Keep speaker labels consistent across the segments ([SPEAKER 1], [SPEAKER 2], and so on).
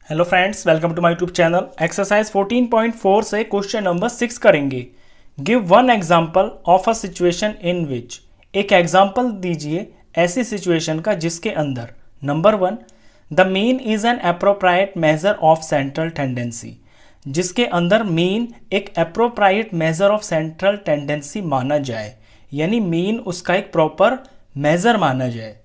[SPEAKER 1] Hello friends, welcome to my YouTube channel. Exercise 14.4 से question number 6 करेंगे। Give one example of a situation in which. एक example दीजिए ऐसी situation का जिसके अंदर number 1, the mean is an appropriate measure of central tendency. जिसके अंदर मीन एक appropriate measure of central tendency माना जाए, यानी मीन उसका एक प्रॉपर मेजर माना जाए।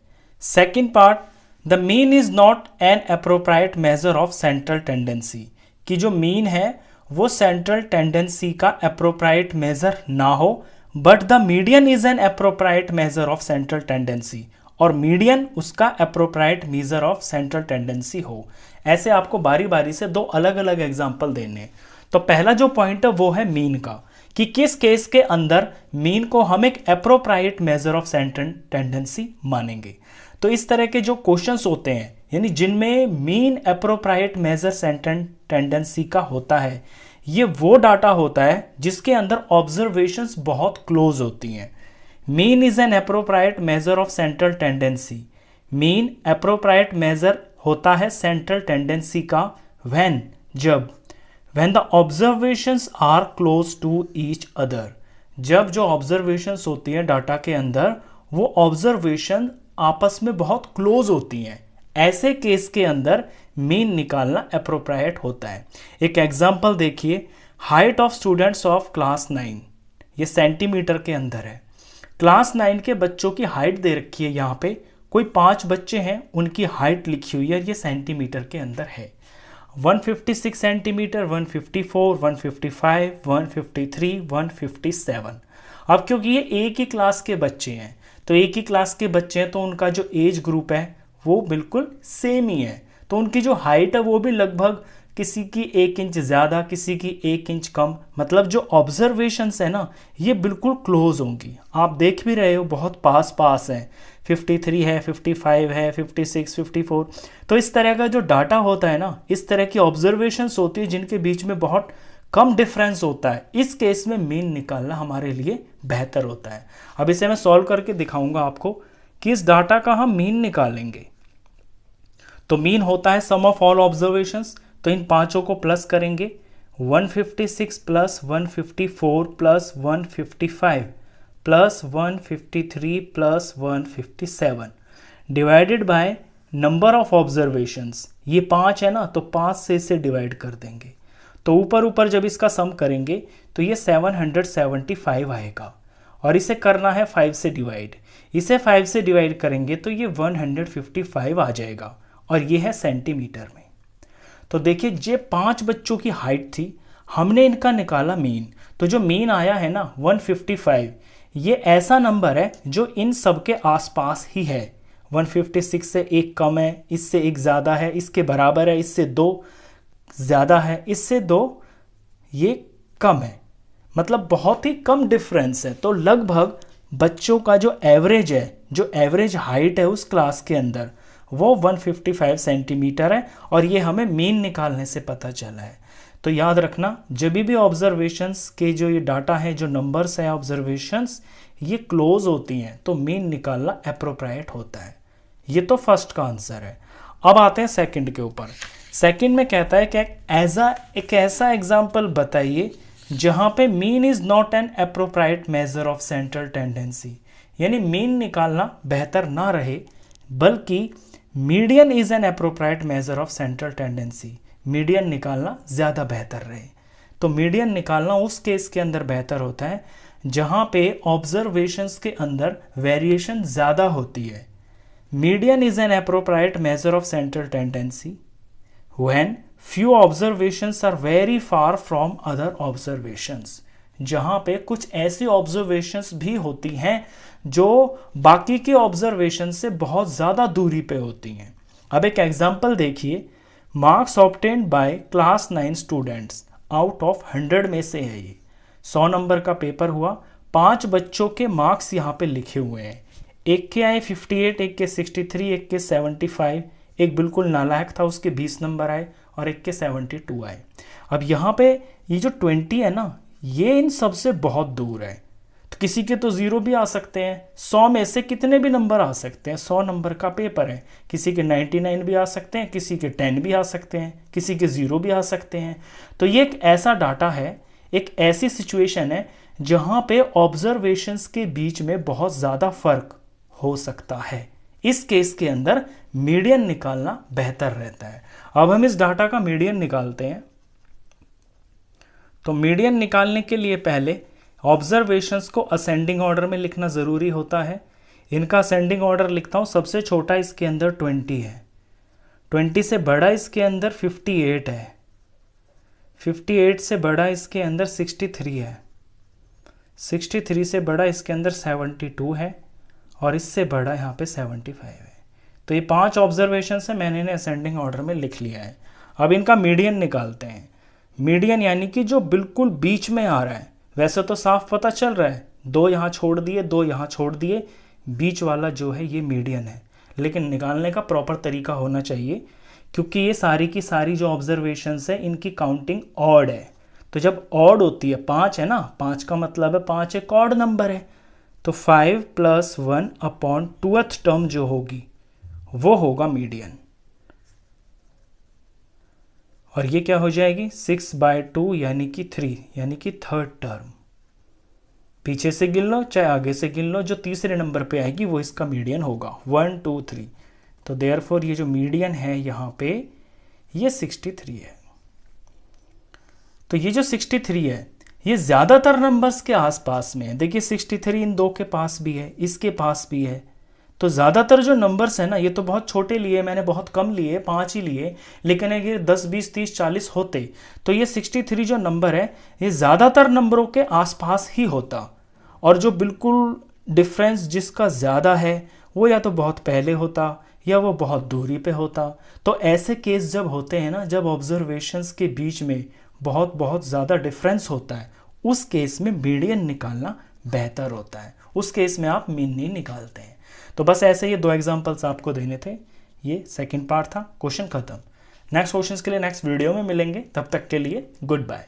[SPEAKER 1] Second part, the mean is not an appropriate measure of central tendency. कि जो मीन है वो सेंट्रल टेंडेंसी का अप्रोप्रिएट मेजर ना हो, but the median is an appropriate measure of central tendency, और मीडियन उसका appropriate measure of central tendency हो। ऐसे आपको बारी बारी से दो अलग अलग एग्जाम्पल देने। तो पहला जो पॉइंट है वो है मीन का, कि किस केस के अंदर मीन को हम एक appropriate measure of central tendency मानेंगे। तो इस तरह के जो क्वेश्चंस होते हैं, यानी जिनमें mean appropriate measure central tendency का होता है, ये वो डाटा होता है जिसके अंदर ऑब्जर्वेशंस बहुत क्लोज होती हैं। Mean is an appropriate measure of central tendency. Mean appropriate measure होता है सेंट्रल टेंडेंसी का व्हेन, जब when the observations are close to each other. जब जो ऑब्जर्वेशंस होती है डाटा के अंदर, वो ऑब्जर्वेशन आपस में बहुत क्लोज होती हैं। ऐसे केस के अंदर मीन निकालना अप्रोप्रिएट होता है। एक एग्जांपल देखिए, height of students of class 9, ये सेंटीमीटर के अंदर है। क्लास 9 के बच्चों की हाइट दे रखी है, यहाँ पे कोई 5 बच्चे हैं, उनकी हाइट लिखी हुई है, ये सेंटीमीटर के अंदर है। 156 सेंटीमीटर, 154, 155, 153, 157। अब क्योंकि ये एक ही क्लास के बच्चे हैं, तो एक ही क्लास के बच्चे हैं तो उनका जो एज ग्रुप है वो बिल्कुल सेम ही है, तो उनकी जो हाइट है वो भी लगभग किसी की 1 इंच ज़्यादा, किसी की 1 इंच कम। मतलब जो ऑब्जर्वेशंस है ना, ये बिल्कुल क्लोज होंगी। आप देख भी रहे हो बहुत पास पास हैं, 53 है, 55 है, 56, 54। तो इस तरह का जो डाटा होता है ना, इस तरह की ऑब्जर्वेशंस होती है जिनके बीच में बहुत कम डिफरेंस होता है। इस केस में मीन निकालना हमारे लिए बेहतर होता है। अब इसे मैं सॉल्व करके दिखाऊंगा आपको कि इस डाटा का हम मीन निकालेंगे। तो मीन होता है सम ऑफ ऑल ऑब्जर्वेशंस, तो इन पांचों को प्लस करेंगे। 156 plus 154 plus 155 plus 153 plus 157 divided by number of observations. ये 5 है ना, तो 5 से इसे डिवाइड कर देंगे। तो ऊपर ऊपर जब इसका सम करेंगे तो ये 775 आएगा, और इसे करना है 5 से डिवाइड। इसे 5 से डिवाइड करेंगे तो ये 155 आ जाएगा, और ये है सेंटीमीटर में। तो देखिए, ये 5 बच्चों की हाइट थी, हमने इनका निकाला मीन। तो जो मीन आया है ना 155, ये ऐसा नंबर है जो इन सब के आसपास ही है। 156 से एक कम है, इससे एक ज़्यादा है, इसके बराबर है, इससे 2 ज़्यादा है, इससे 2 ये कम है। मतलब बहुत ही कम डिफरेंस है। तो लगभग बच्चों का जो एवरेज है, जो एवरेज हाइट है उस क्लास के अंदर, वो 155 सेंटीमीटर है, और ये हमें मीन निकालने से पता चला है। तो याद रखना, जब भी ऑब्जर्वेशंस के जो ये डाटा है, जो नंबर्स है ऑब्जर्वेशंस, ये क्लोज होती हैं तो मीन निकालना अप्रोप्रिएट होता है। ये तो फर्स्ट का आंसर है। अब आते हैं सेकंड के ऊपर। सेकंड में कहता है कि एक ऐसा एग्जाम्पल बताइए जहां पे mean is not an appropriate measure of central tendency, यानी मीन निकालना बेहतर ना रहे, बल्कि median is an appropriate measure of central tendency, median निकालना ज़्यादा बेहतर रहे। तो मीडियन निकालना उस केस के अंदर बेहतर होता है जहां पे ऑब्जर्वेशंस के अंदर वेरिएशन ज़्यादा होती है। Median is an appropriate measure of central tendency when few observations are very far from other observations। जहां पे कुछ ऐसी ऑब्जर्वेशंस भी होती हैं जो बाकी के ऑब्जर्वेशन से बहुत ज़्यादा दूरी पे होती हैं। अब एक एग्जांपल देखिए, marks obtained by class 9 students out of 100 में से है। ये 100 नंबर का पेपर हुआ, 5 बच्चों के मार्क्स यहाँ पे लिखे हुए हैं। एक के आए 58, एक के 63, एक के 75, एक बिल्कुल नालायक था उसके 20 नंबर आए, और एक के 72 आए। अब यहाँ पे ये जो 20 है ना, ये इन सबसे बहुत दूर है। तो किसी के तो 0 भी आ सकते हैं। 100 में से कितने भी नंबर आ सकते हैं, 100 नंबर का पेपर है, किसी के 99 भी आ सकते हैं, किसी के 10 भी आ सकते हैं, किसी के 0 भी आ सकते हैं। तो ये एक ऐसा डाटा है, एक ऐसी सिचुएशन है जहां पे ऑब्जर्वेशंस के बीच में बहुत ज़्यादा फर्क हो सकता है। इस केस के अंदर मीडियन निकालना बेहतर रहता है। अब हम इस डाटा का मीडियन निकालते हैं। तो मीडियन निकालने के लिए पहले ऑब्जर्वेशंस को असेंडिंग ऑर्डर में लिखना ज़रूरी होता है। इनका असेंडिंग ऑर्डर लिखता हूँ। सबसे छोटा इसके अंदर 20 है, 20 से बड़ा इसके अंदर 58 है, 58 से बड़ा इसके अंदर 63 है, 63 से बड़ा इसके अंदर 72 है, और इससे बड़ा यहाँ पे 75 है। तो ये 5 ऑब्जर्वेशन है, मैंने इन्हें असेंडिंग ऑर्डर में लिख लिया है। अब इनका मीडियन निकालते हैं। मीडियन यानी कि जो बिल्कुल बीच में आ रहा है। वैसे तो साफ पता चल रहा है, 2 यहाँ छोड़ दिए, 2 यहाँ छोड़ दिए, बीच वाला जो है ये मीडियन है। लेकिन निकालने का प्रॉपर तरीका होना चाहिए, क्योंकि ये सारी की सारी जो ऑब्जर्वेशंस है इनकी काउंटिंग ऑड है। तो जब ऑड होती है, 5 है ना, 5 का मतलब है 5 एक ऑड नंबर है। तो 5 + 1 अपॉन 2th टर्म जो होगी वो होगा मीडियन। और ये क्या हो जाएगी, 6/2 यानी कि 3, यानी कि 3rd टर्म। पीछे से गिन लो चाहे आगे से गिन लो, जो तीसरे नंबर पे आएगी वो इसका मीडियन होगा, 1 2 3। तो देयरफॉर ये जो मीडियन है यहाँ पे ये 63 है। तो ये जो 63 है ये ज़्यादातर नंबर्स के आसपास में है। देखिए 63 इन 2 के पास भी है, इसके पास भी है। तो ज़्यादातर जो नंबर्स हैं ना, ये तो बहुत छोटे लिए, मैंने बहुत कम लिए, 5 ही लिए, लेकिन अगर 10 20 30 40 होते तो ये 63 जो नंबर है ये ज़्यादातर नंबरों के आसपास ही होता। और जो बिल्कुल डिफरेंस जिसका ज़्यादा है वो या तो बहुत पहले होता या वो बहुत दूरी पे होता। तो ऐसे केस जब होते हैं ना, जब ऑब्जर्वेशंस के बीच में बहुत बहुत ज़्यादा डिफरेंस होता है, उस केस में मीडियन निकालना बेहतर होता है। उस केस में आप मीन नहीं निकालते हैं। तो बस ऐसे ये 2 एग्जांपल्स आपको देने थे। ये सेकंड पार्ट था, क्वेश्चन खत्म। नेक्स्ट क्वेश्चंस के लिए नेक्स्ट वीडियो में मिलेंगे, तब तक के लिए गुड बाय।